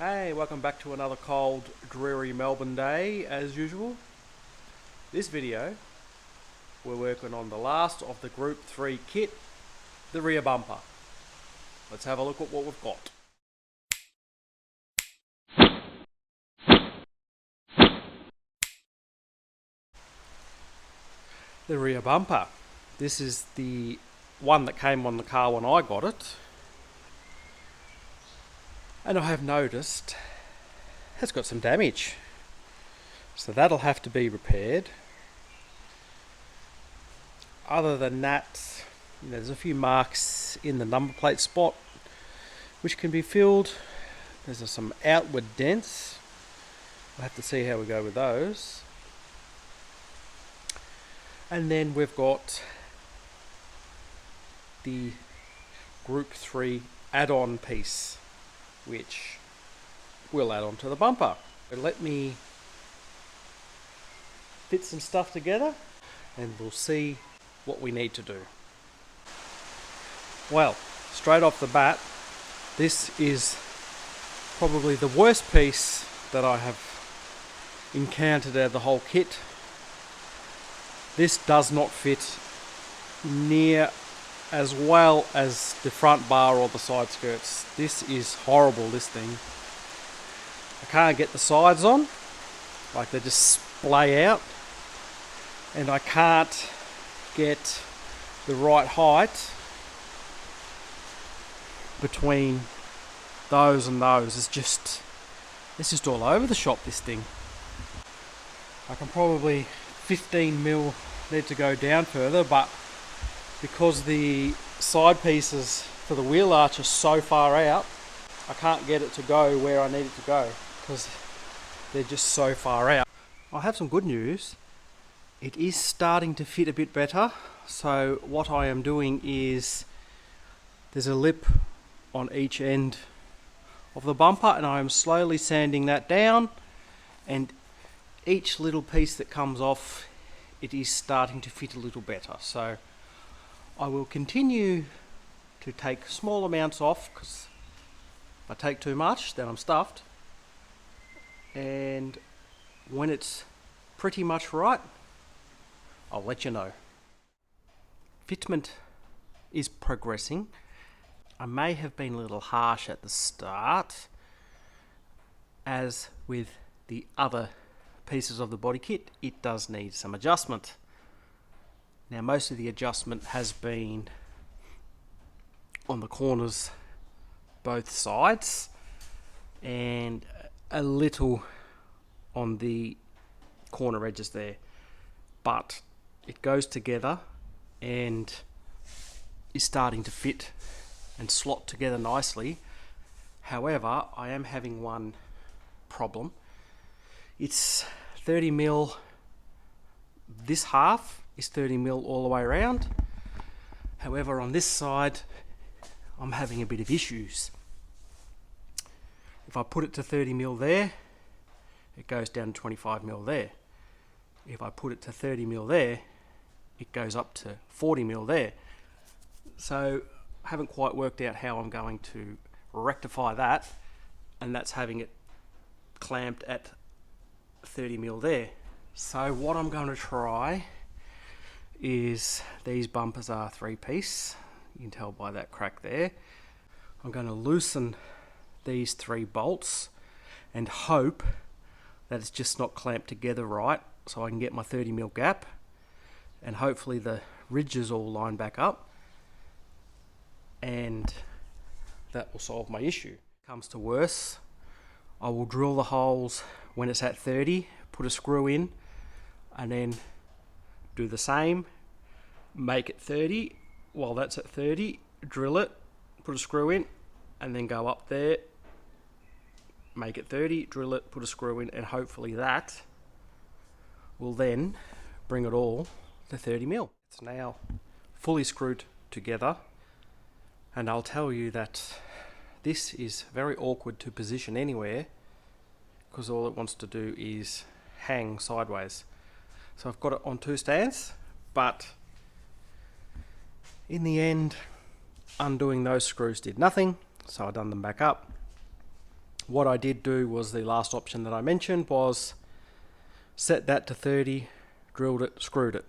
Hey, welcome back to another cold, dreary Melbourne day as usual. This video, we're working on the last of the Group 3 kit, the rear bumper. Let's have a look at what we've got. The rear bumper. This is the one that came on the car when I got it. And I have noticed it's got some damage. So that'll have to be repaired. Other than that, there's a few marks in the number plate spot which can be filled. There's some outward dents. We'll have to see how we go with those. And then we've got the Group 3 add-on piece, which we'll add on to the bumper. But let me fit some stuff together and we'll see what we need to do. Well, straight off the bat, this is probably the worst piece that I have encountered out of the whole kit. This does not fit near as well as the front bar or the side skirts. This is horrible, this thing. I can't get the sides on, like they just splay out, and I can't get the right height between those and those. It's just all over the shop, this thing. I can probably 15mm need to go down further, but because the side pieces for the wheel arch are so far out, I can't get it to go where I need it to go because they're just so far out. I have some good news. It is starting to fit a bit better. So what I am doing is there's a lip on each end of the bumper and I am slowly sanding that down, and each little piece that comes off, it is starting to fit a little better. So I will continue to take small amounts off, because if I take too much then I'm stuffed, and when it's pretty much right, I'll let you know. Fitment is progressing. I may have been a little harsh at the start, as with the other pieces of the body kit, it does need some adjustment. Now most of the adjustment has been on the corners both sides and a little on the corner edges there, but it goes together and is starting to fit and slot together nicely. However, I am having one problem. It's 30mm, this half is 30mm all the way around. However, on this side, I'm having a bit of issues. If I put it to 30mm there, it goes down to 25mm there. If I put it to 30mm there, it goes up to 40mm there. So I haven't quite worked out how I'm going to rectify that, and that's having it clamped at 30mm there. So what I'm going to try is, these bumpers are 3-piece, you can tell by that crack there. I'm going to loosen these 3 bolts and hope that it's just not clamped together right, so I can get my 30mm gap, and hopefully the ridges all line back up, and that will solve my issue. Comes to worse, I will drill the holes when it's at 30, put a screw in, and then do the same, make it 30, while that's at 30, drill it, put a screw in, and then go up there, make it 30, drill it, put a screw in, and hopefully that will then bring it all to 30mm. It's now fully screwed together, and I'll tell you that this is very awkward to position anywhere, because all it wants to do is hang sideways. So I've got it on 2 stands, but in the end undoing those screws did nothing, so I done them back up, What I did do was the last option that I mentioned was set that to 30, drilled it, screwed it.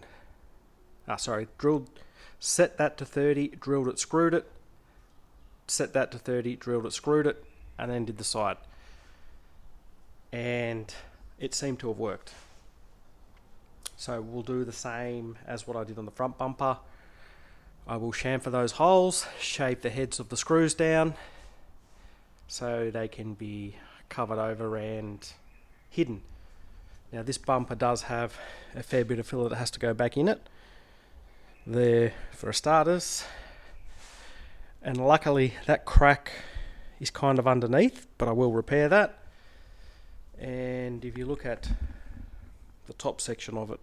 Set that to 30, drilled it, screwed it, set that to 30, drilled it, screwed it, and then did the side. And it seemed to have worked. So we'll do the same as what I did on the front bumper. I will chamfer those holes, shave the heads of the screws down so they can be covered over and hidden. Now this bumper does have a fair bit of filler that has to go back in it. There for starters. And luckily that crack is kind of underneath, but I will repair that. And if you look at the top section of it,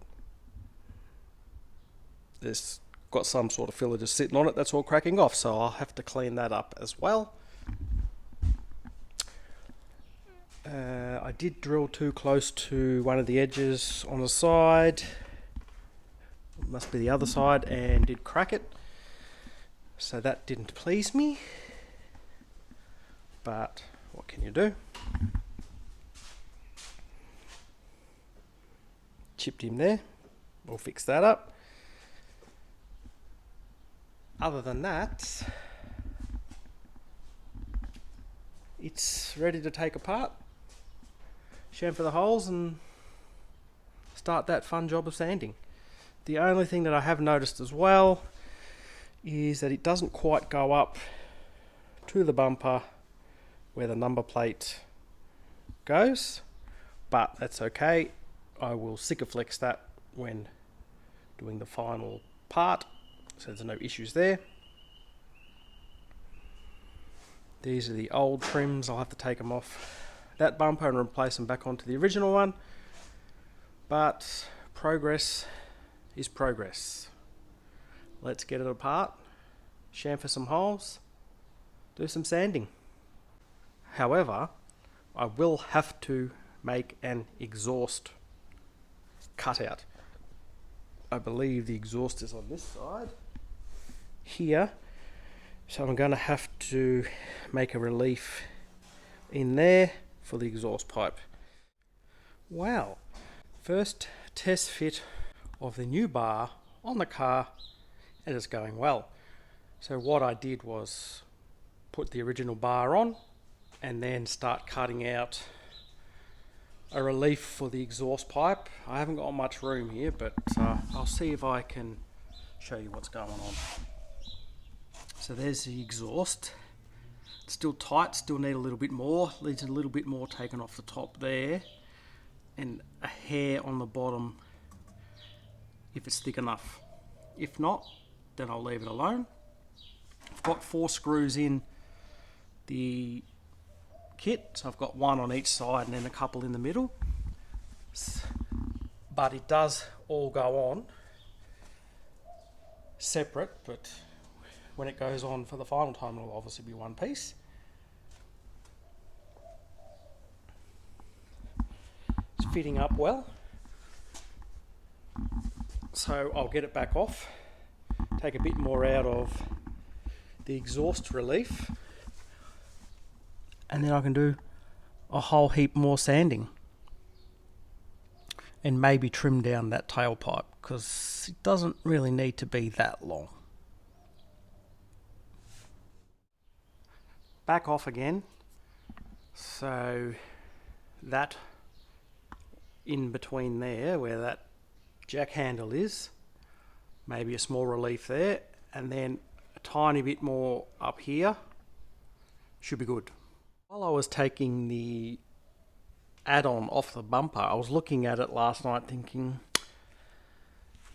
there's got some sort of filler just sitting on it that's all cracking off, so I'll have to clean that up as well. I did drill too close to one of the edges on the side, it must be the other side, and did crack it, so that didn't please me, but what can you do? Chipped him there, we'll fix that up. Other than that, it's ready to take apart, chamfer the holes and start that fun job of sanding. The only thing that I have noticed as well is that it doesn't quite go up to the bumper where the number plate goes, but that's okay. I will Sikaflex that when doing the final part, so there's no issues there. These are the old trims, I'll have to take them off that bumper and replace them back onto the original one, but progress is progress. Let's get it apart, chamfer some holes, do some sanding. However, I will have to make an exhaust cutout. I believe the exhaust is on this side here, so I'm going to have to make a relief in there for the exhaust pipe. Wow, first test fit of the new bar on the car, and it's going well. So what I did was put the original bar on and then start cutting out a relief for the exhaust pipe. I haven't got much room here, but I'll see if I can show you what's going on. So there's the exhaust. It's still tight, still need a little bit more. Needs a little bit more taken off the top there, and a hair on the bottom if it's thick enough. If not, then I'll leave it alone. I've got 4 screws in the kit, so I've got one on each side and then a couple in the middle, but it does all go on separate, but when it goes on for the final time it'll obviously be one piece. It's fitting up well, so I'll get it back off, take a bit more out of the exhaust relief, and then I can do a whole heap more sanding and maybe trim down that tailpipe because it doesn't really need to be that long. Back off again, so that in between there where that jack handle is, maybe a small relief there, and then a tiny bit more up here should be good. While I was taking the add-on off the bumper, I was looking at it last night thinking,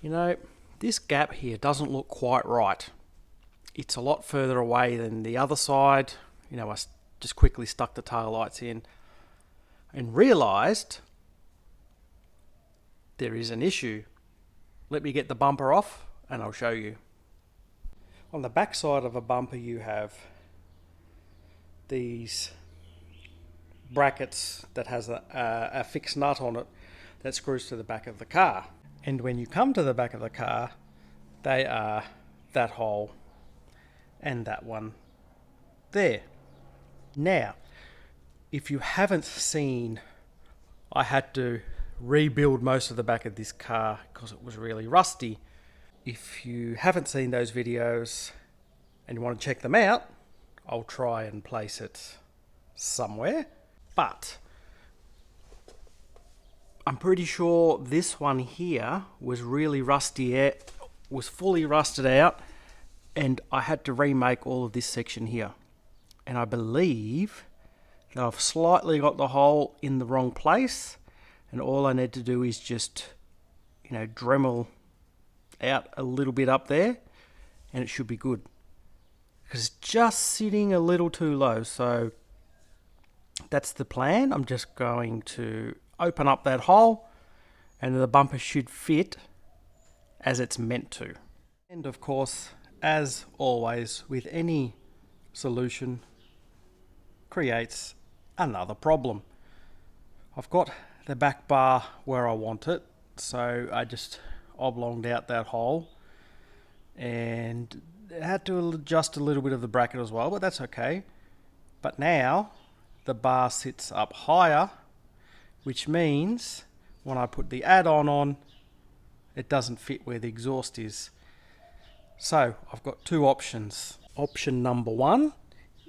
you know, this gap here doesn't look quite right. It's a lot further away than the other side. You know, I just quickly stuck the tail lights in and realised there is an issue. Let me get the bumper off and I'll show you. On the back side of a bumper you have these brackets that has a fixed nut on it that screws to the back of the car, and when you come to the back of the car they are that hole and that one there. Now If you haven't seen, I had to rebuild most of the back of this car because it was really rusty. If you haven't seen those videos and you want to check them out, I'll try and place it somewhere. But I'm pretty sure this one here was really rusty, was fully rusted out, and I had to remake all of this section here. And I believe that I've slightly got the hole in the wrong place, and all I need to do is just, Dremel out a little bit up there, and it should be good. Because it's just sitting a little too low, so that's the plan. I'm just going to open up that hole, and the bumper should fit as it's meant to. And of course, as always with any solution, creates another problem. I've got the back bar where I want it, so I just oblonged out that hole and had to adjust a little bit of the bracket as well, but that's okay. But now the bar sits up higher, which means when I put the add-on on, it doesn't fit where the exhaust is. So I've got two options. Option number one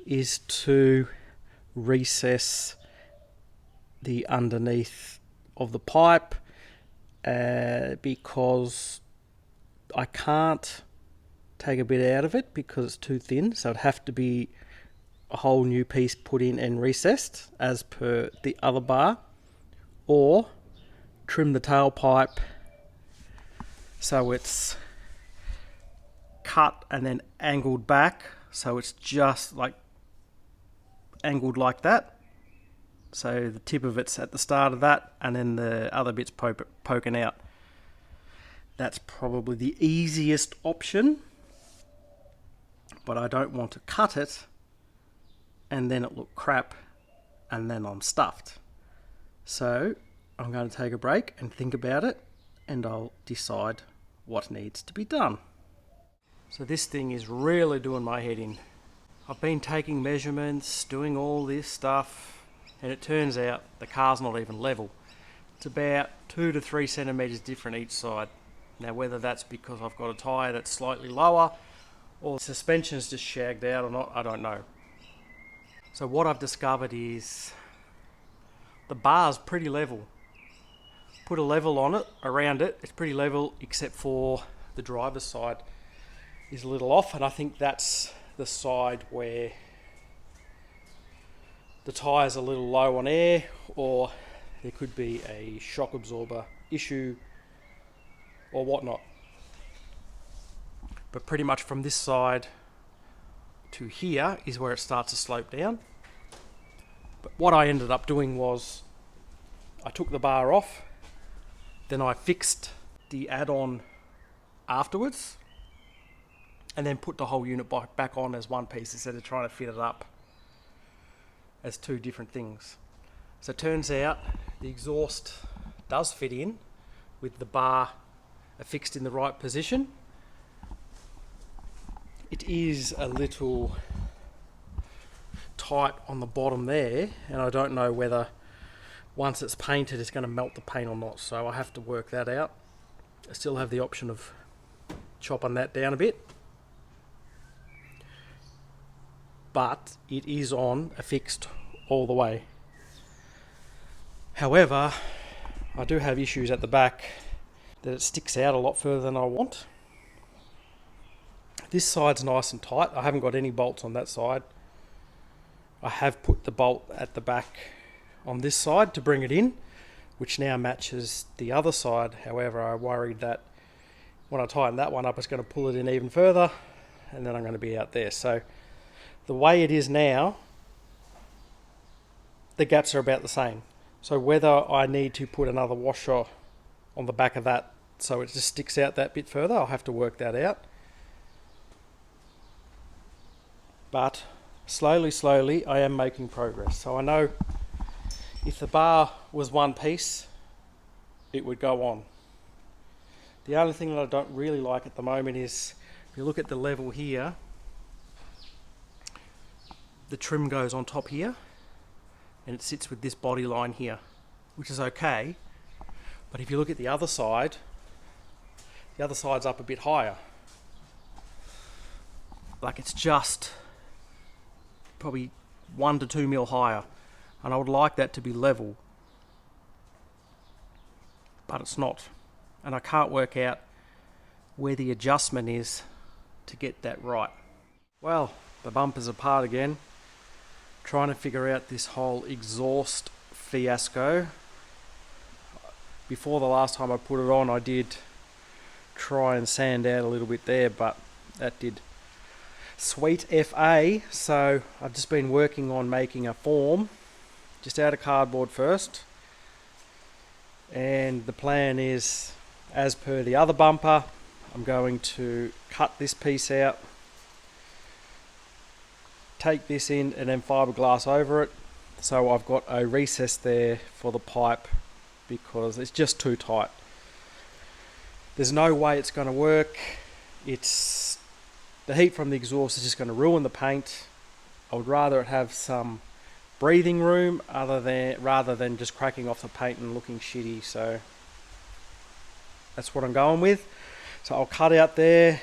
is to recess the underneath of the pipe because I can't take a bit out of it because it's too thin, so it'd have to be a whole new piece put in and recessed as per the other bar, or trim the tailpipe so it's cut and then angled back, so it's just like angled like that, so the tip of it's at the start of that and then the other bit's poking out. That's probably the easiest option, but I don't want to cut it and then it look crap and then I'm stuffed. So I'm going to take a break and think about it, and I'll decide what needs to be done. So this thing is really doing my head in. I've been taking measurements, doing all this stuff, and it turns out the car's not even level. It's about 2 to 3 centimeters different each side. Now whether that's because I've got a tyre that's slightly lower or the suspension's just shagged out or not, I don't know. So what I've discovered is the bar's pretty level. Put a level on it, around it, it's pretty level except for the driver's side is a little off, and I think that's the side where the tyre's a little low on air, or there could be a shock absorber issue or whatnot. But pretty much from this side to here is where it starts to slope down. But what I ended up doing was I took the bar off, then I fixed the add-on afterwards, and then put the whole unit back on as one piece instead of trying to fit it up as two different things. So it turns out the exhaust does fit in with the bar affixed in the right position. It is a little tight on the bottom there, and I don't know whether once it's painted it's going to melt the paint or not, so I have to work that out. I still have the option of chopping that down a bit, but it is on affixed all the way. However, I do have issues at the back that it sticks out a lot further than I want. This side's nice and tight. I haven't got any bolts on that side. I have put the bolt at the back on this side to bring it in, which now matches the other side. However, I worried that when I tighten that one up, it's going to pull it in even further, and then I'm going to be out there. So the way it is now, the gaps are about the same. So whether I need to put another washer on the back of that so it just sticks out that bit further, I'll have to work that out. But slowly I am making progress. So I know if the bar was one piece, it would go on. The only thing that I don't really like at the moment is, if you look at the level here, the trim goes on top here. and it sits with this body line here, which is okay. But if you look at the other side's up a bit higher. Like it's just probably 1 to 2 mil higher, and I would like that to be level, but it's not, and I can't work out where the adjustment is to get that right. Well, the bumper's apart again, trying to figure out this whole exhaust fiasco. Before the last time I put it on, I did try and sand out a little bit there, but that did sweet FA. So I've just been working on making a form just out of cardboard first, and the plan is, as per the other bumper, I'm going to cut this piece out, take this in, and then fiberglass over it, so I've got a recess there for the pipe because it's just too tight. There's no way it's going to work. It's the heat from the exhaust is just going to ruin the paint. I would rather it have some breathing room rather than just cracking off the paint and looking shitty. So that's what I'm going with. So I'll cut out there,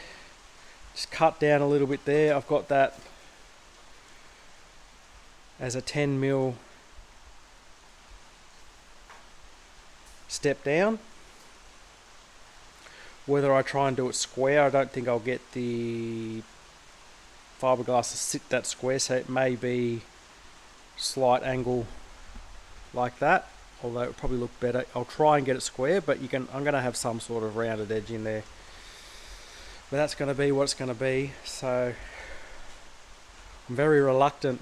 just cut down a little bit there. I've got that as a 10 mil step down. Whether I try and do it square, I don't think I'll get the fiberglass to sit that square, so it may be slight angle like that, although it would probably look better. I'll try and get it square, but I'm going to have some sort of rounded edge in there. But that's going to be what it's going to be, so I'm very reluctant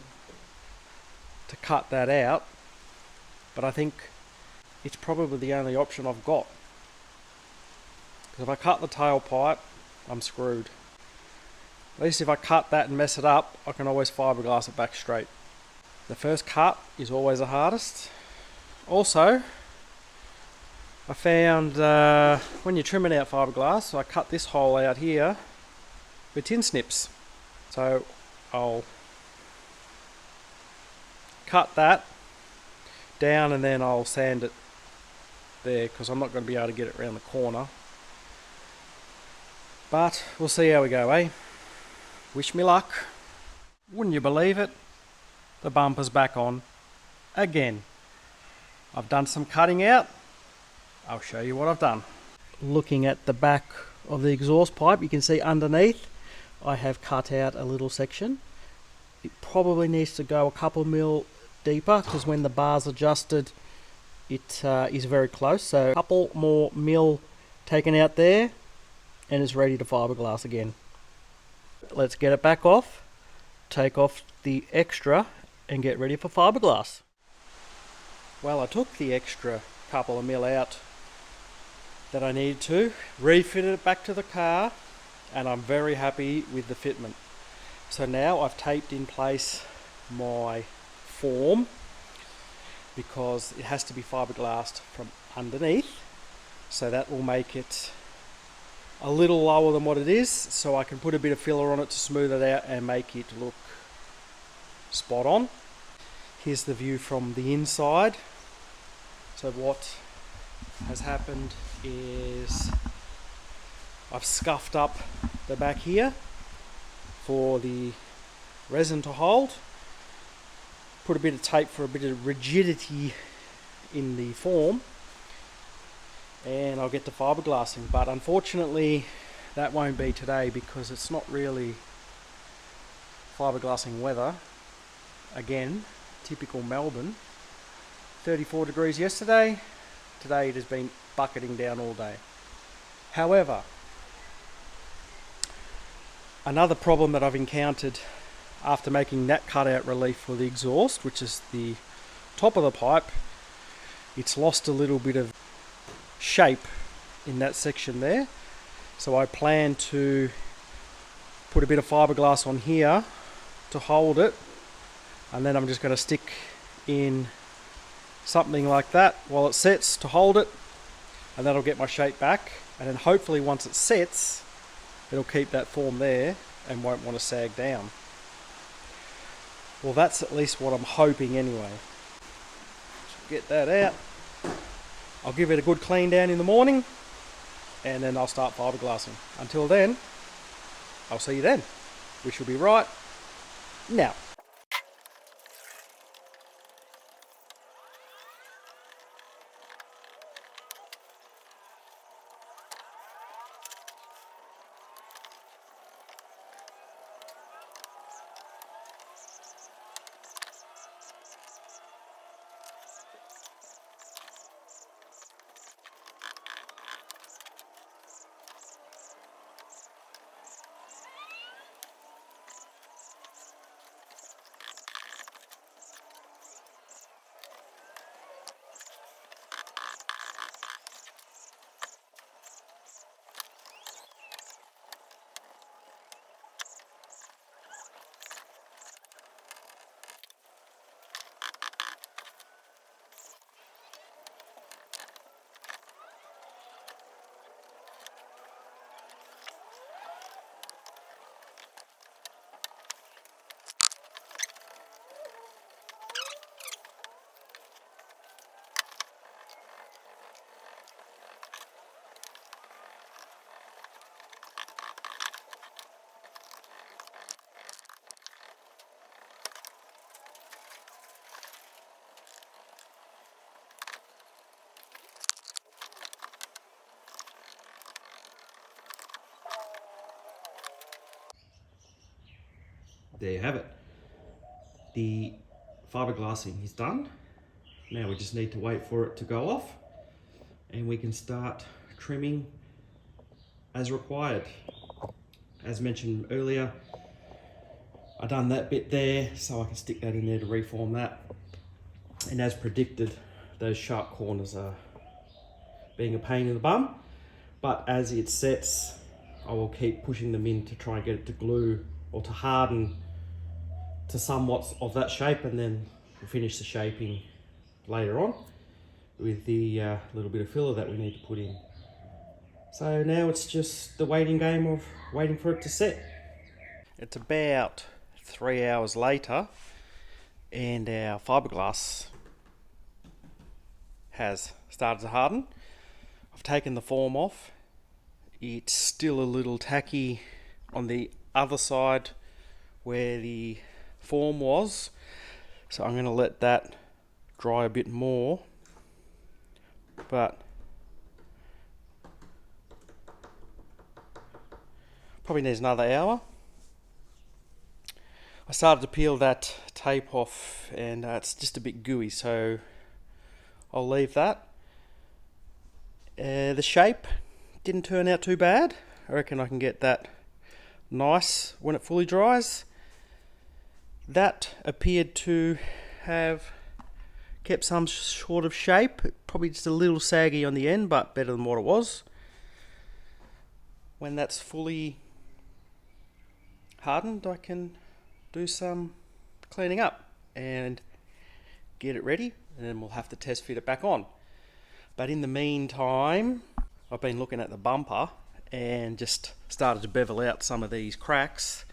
to cut that out, but I think it's probably the only option I've got. Because if I cut the tailpipe, I'm screwed. At least if I cut that and mess it up, I can always fiberglass it back straight. The first cut is always the hardest. Also, I found when you're trimming out fiberglass, I cut this hole out here with tin snips. So I'll cut that down and then I'll sand it there, because I'm not going to be able to get it around the corner. But we'll see how we go, eh? Wish me luck. Wouldn't you believe it? The bumper's back on again. I've done some cutting out. I'll show you what I've done. Looking at the back of the exhaust pipe, you can see underneath I have cut out a little section. It probably needs to go a couple mil deeper, because when the bar's adjusted it is very close. So a couple more mil taken out there, and it's ready to fiberglass again. Let's get it back off, take off the extra, and get ready for fiberglass. Well, I took the extra couple of mil out that I needed to, refitted it back to the car, and I'm very happy with the fitment. So now I've taped in place my form, because it has to be fiberglassed from underneath, so that will make it a little lower than what it is, so I can put a bit of filler on it to smooth it out and make it look spot on. Here's the view from the inside. So what has happened is I've scuffed up the back here for the resin to hold, put a bit of tape for a bit of rigidity in the form, and I'll get to fiberglassing. But unfortunately that won't be today, because it's not really fiberglassing weather. Again, typical Melbourne. 34 degrees yesterday, today it has been bucketing down all day. However, another problem that I've encountered after making that cutout relief for the exhaust, which is the top of the pipe, it's lost a little bit of shape in that section there. So I plan to put a bit of fiberglass on here to hold it, and then I'm just going to stick in something like that while it sets to hold it, and that'll get my shape back, and then hopefully once it sets it'll keep that form there and won't want to sag down. Well, that's at least what I'm hoping anyway. get that out. I'll give it a good clean down in the morning, and then I'll start fiberglassing. Until then, I'll see you then, which will be right now. There you have it. The fiberglassing is done. Now we just need to wait for it to go off and we can start trimming as required. As mentioned earlier, I done that bit there so I can stick that in there to reform that. And as predicted, those sharp corners are being a pain in the bum, but as it sets, I will keep pushing them in to try and get it to glue or to harden to somewhat of that shape, and then we'll finish the shaping later on with the little bit of filler that we need to put in. So now it's just the waiting game of waiting for it to set. It's about 3 hours later and our fiberglass has started to harden. I've taken the form off. It's still a little tacky on the other side where the form was, so I'm going to let that dry a bit more, but probably needs another hour. I started to peel that tape off and it's just a bit gooey, so I'll leave that. The shape didn't turn out too bad. I reckon I can get that nice when it fully dries. That appeared to have kept some sort of shape, probably just a little saggy on the end, but better than what it was. When that's fully hardened, I can do some cleaning up and get it ready, and then we'll have to test fit it back on. But in the meantime, I've been looking at the bumper and just started to bevel out some of these cracks,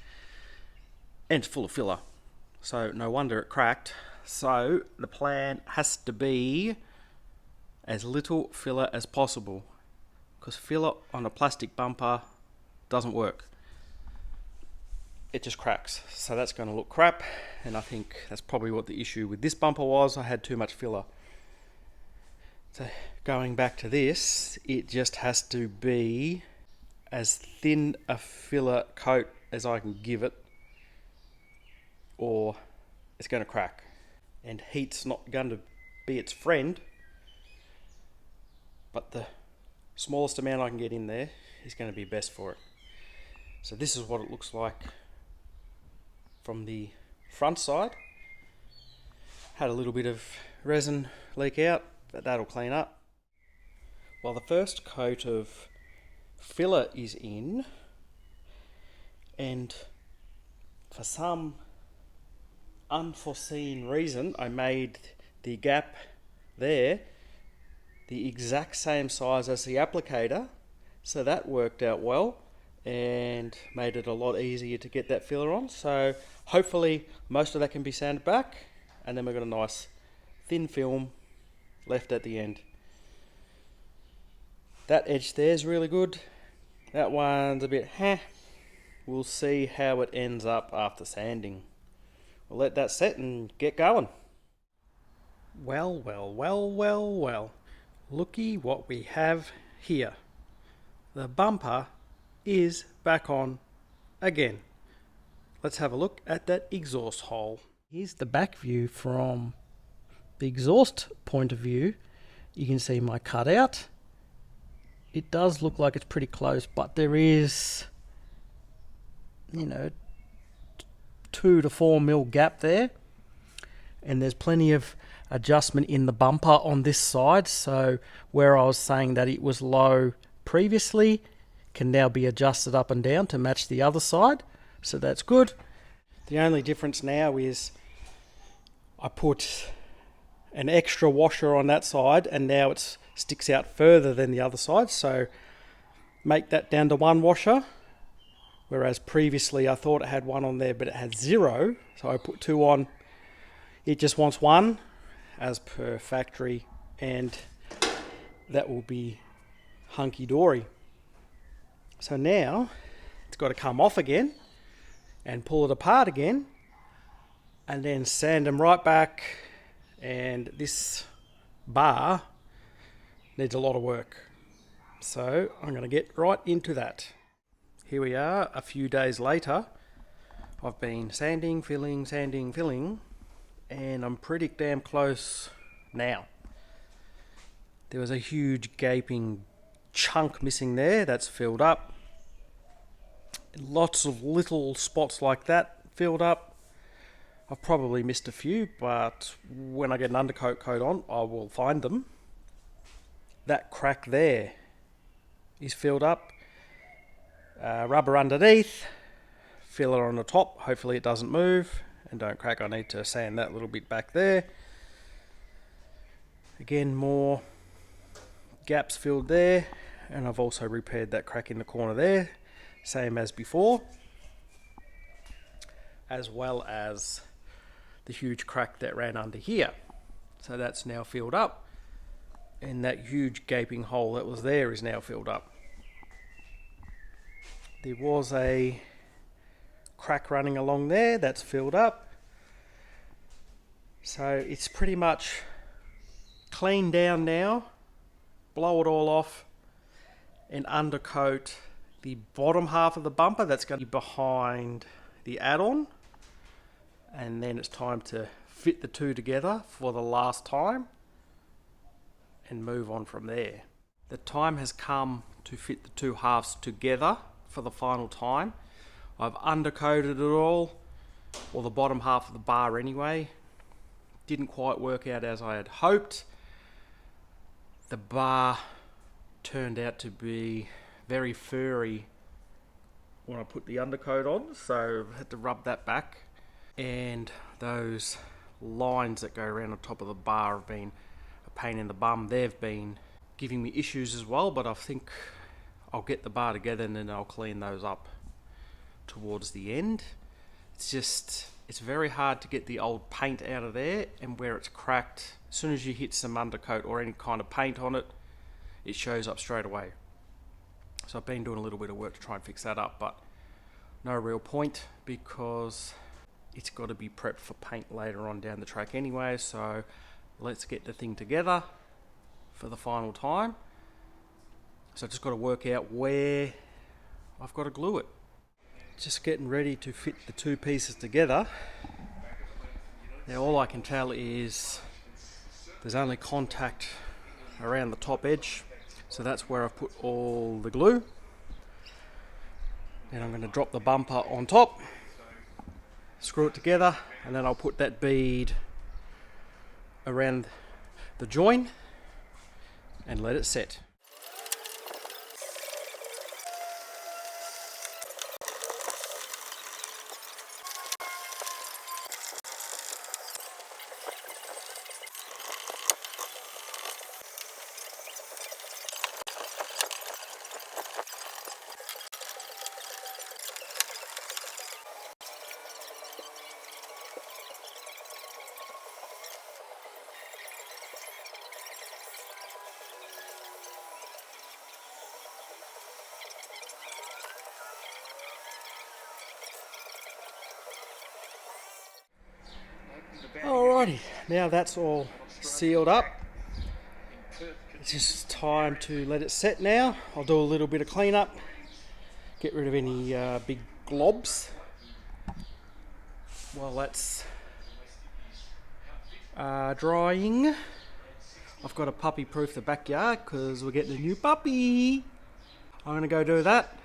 and it's full of filler. So no wonder it cracked. So the plan has to be as little filler as possible, because filler on a plastic bumper doesn't work. It just cracks. So that's going to look crap, and I think that's probably what the issue with this bumper was. I had too much filler. So going back to this, it just has to be as thin a filler coat as I can give it, or it's going to crack. And heat's not going to be its friend, but the smallest amount I can get in there is going to be best for it. So this is what it looks like from the front side. Had a little bit of resin leak out, but that'll clean up. Well, the first coat of filler is in, and for some unforeseen reason I made the gap there the exact same size as the applicator, so that worked out well and made it a lot easier to get that filler on. So hopefully most of that can be sanded back, and then we've got a nice thin film left at the end. That edge there is really good. That one's a bit We'll see how it ends up after sanding. We'll let that set and get going. Well, well, well, well, well. Looky what we have here. The bumper is back on again. Let's have a look at that exhaust hole. Here's the back view from the exhaust point of view. You can see my cutout. It does look like it's pretty close, but there is, 2 to 4 mil gap there. And there's plenty of adjustment in the bumper on this side. So where I was saying that it was low previously can now be adjusted up and down to match the other side. So that's good. The only difference now is I put an extra washer on that side and now it sticks out further than the other side. So make that down to 1 washer. Whereas previously I thought it had 1 on there, but it had 0. So I put 2 on. It just wants 1 as per factory, and that will be hunky-dory. So now it's got to come off again and pull it apart again and then sand them right back, and this bar needs a lot of work. So I'm going to get right into that. Here we are a few days later. I've been sanding, filling, and I'm pretty damn close now. There was a huge gaping chunk missing there. That's filled up. Lots of little spots like that filled up. I've probably missed a few, but when I get an undercoat coat on, I will find them. That crack there is filled up. Rubber underneath, filler on the top, hopefully it doesn't move and don't crack. I need to sand that little bit back there. Again, more gaps filled there, and I've also repaired that crack in the corner there, same as before, as well as the huge crack that ran under here. So that's now filled up, and that huge gaping hole that was there is now filled up. There was a crack running along there, that's filled up. So it's pretty much cleaned down now. Blow it all off and undercoat the bottom half of the bumper that's going to be behind the add-on. And then it's time to fit the two together for the last time and move on from there. The time has come to fit the two halves together for the final time. I've undercoated it all, or the bottom half of the bar anyway. Didn't quite work out as I had hoped. The bar turned out to be very furry when I put the undercoat on, so I had to rub that back. And those lines that go around the top of the bar have been a pain in the bum. They've been giving me issues as well, but I think I'll get the bar together and then I'll clean those up towards the end. It's very hard to get the old paint out of there, and where it's cracked, as soon as you hit some undercoat or any kind of paint on it, it shows up straight away. So I've been doing a little bit of work to try and fix that up, but no real point because it's got to be prepped for paint later on down the track anyway. So let's get the thing together for the final time. So I've just got to work out where I've got to glue it. Just getting ready to fit the two pieces together. Now all I can tell is there's only contact around the top edge, so that's where I've put all the glue. Then I'm going to drop the bumper on top, screw it together, and then I'll put that bead around the join and let it set. Alrighty, now that's all sealed up. It's just time to let it set now. I'll do a little bit of cleanup, get rid of any big globs while that's drying. I've got to puppy proof the backyard because we're getting a new puppy. I'm going to go do that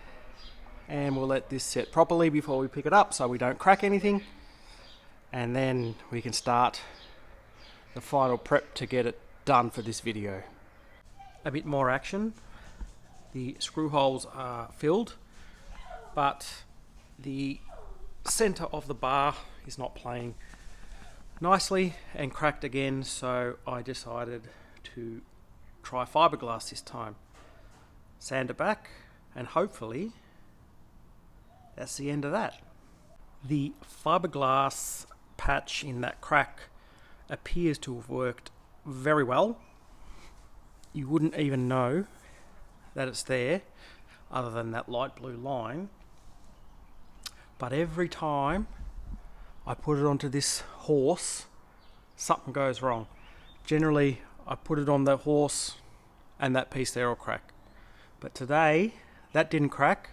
and we'll let this set properly before we pick it up so we don't crack anything, and then we can start the final prep to get it done for this video. A bit more action. The screw holes are filled, but the center of the bar is not playing nicely and cracked again, so I decided to try fiberglass this time. Sand it back and hopefully that's the end of that. The fiberglass patch in that crack appears to have worked very well. You wouldn't even know that it's there other than that light blue line, but every time I put it onto this horse something goes wrong. Generally I put it on the horse and that piece there will crack, but today that didn't crack.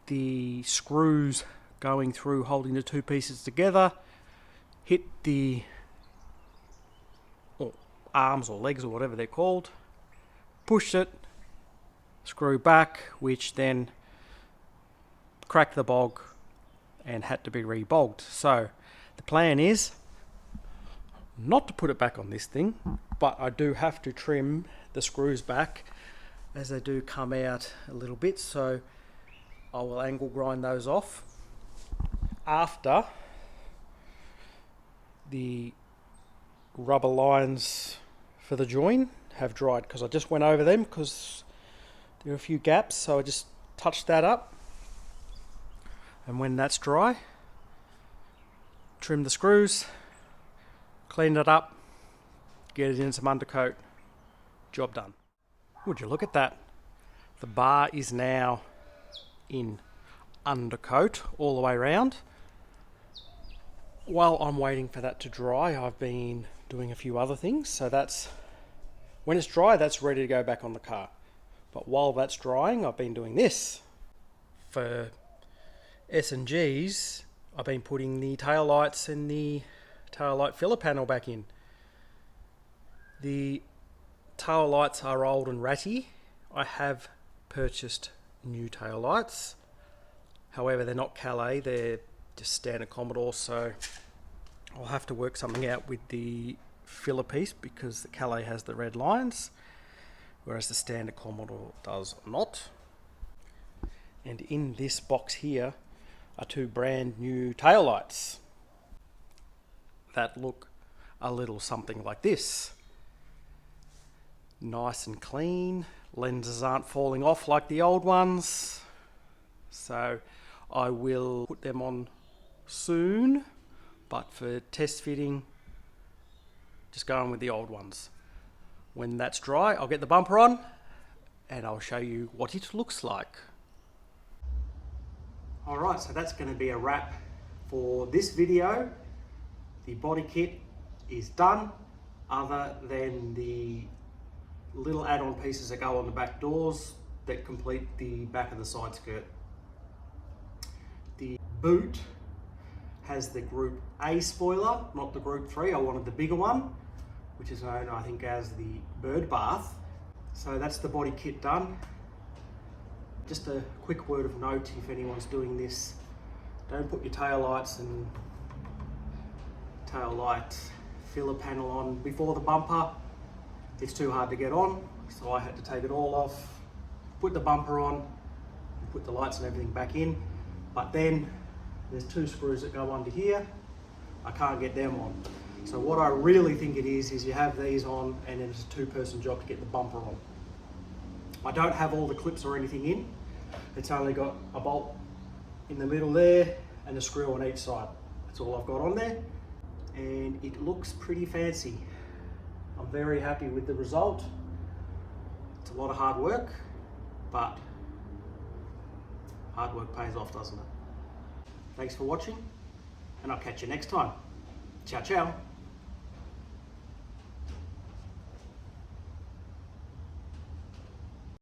The screws going through holding the two pieces together hit the arms or legs or whatever they're called, pushed it, screw back, which then cracked the bog and had to be re-bogged. So the plan is not to put it back on this thing, but I do have to trim the screws back as they do come out a little bit, so I will angle grind those off after the rubber lines for the join have dried, because I just went over them because there are a few gaps, so I just touched that up, and when that's dry, trim the screws, clean it up, get it in some undercoat, job done. Would you look at that? The bar is now in undercoat all the way around. While I'm waiting for that to dry, I've been doing a few other things, so that's when it's dry, that's ready to go back on the car. But while that's drying, I've been doing this. For S&Gs, I've been putting the tail lights and the tail light filler panel back in. The tail lights are old and ratty. I have purchased new tail lights, however they're not Calais, they're just standard Commodore, so I'll have to work something out with the filler piece because the Calais has the red lines whereas the standard Commodore does not. And in this box here are two brand new tail lights that look a little something like this. Nice and clean, lenses aren't falling off like the old ones, so I will put them on soon, but for test fitting, just going with the old ones. When that's dry, I'll get the bumper on and I'll show you what it looks like. Alright, so that's going to be a wrap for this video. The body kit is done, other than the little add-on pieces that go on the back doors that complete the back of the side skirt. The boot has the Group A spoiler, not the Group 3. I wanted the bigger one, which is known, I think, as the bird bath. So that's the body kit done. Just a quick word of note, if anyone's doing this, don't put your tail lights and tail light filler panel on before the bumper. It's too hard to get on, so I had to take it all off, put the bumper on, and put the lights and everything back in. But then there's two screws that go under here. I can't get them on. So what I really think it is you have these on and then it's a two-person job to get the bumper on. I don't have all the clips or anything in. It's only got a bolt in the middle there and a screw on each side. That's all I've got on there. And it looks pretty fancy. I'm very happy with the result. It's a lot of hard work, but hard work pays off, doesn't it? Thanks for watching, and I'll catch you next time. Ciao, ciao.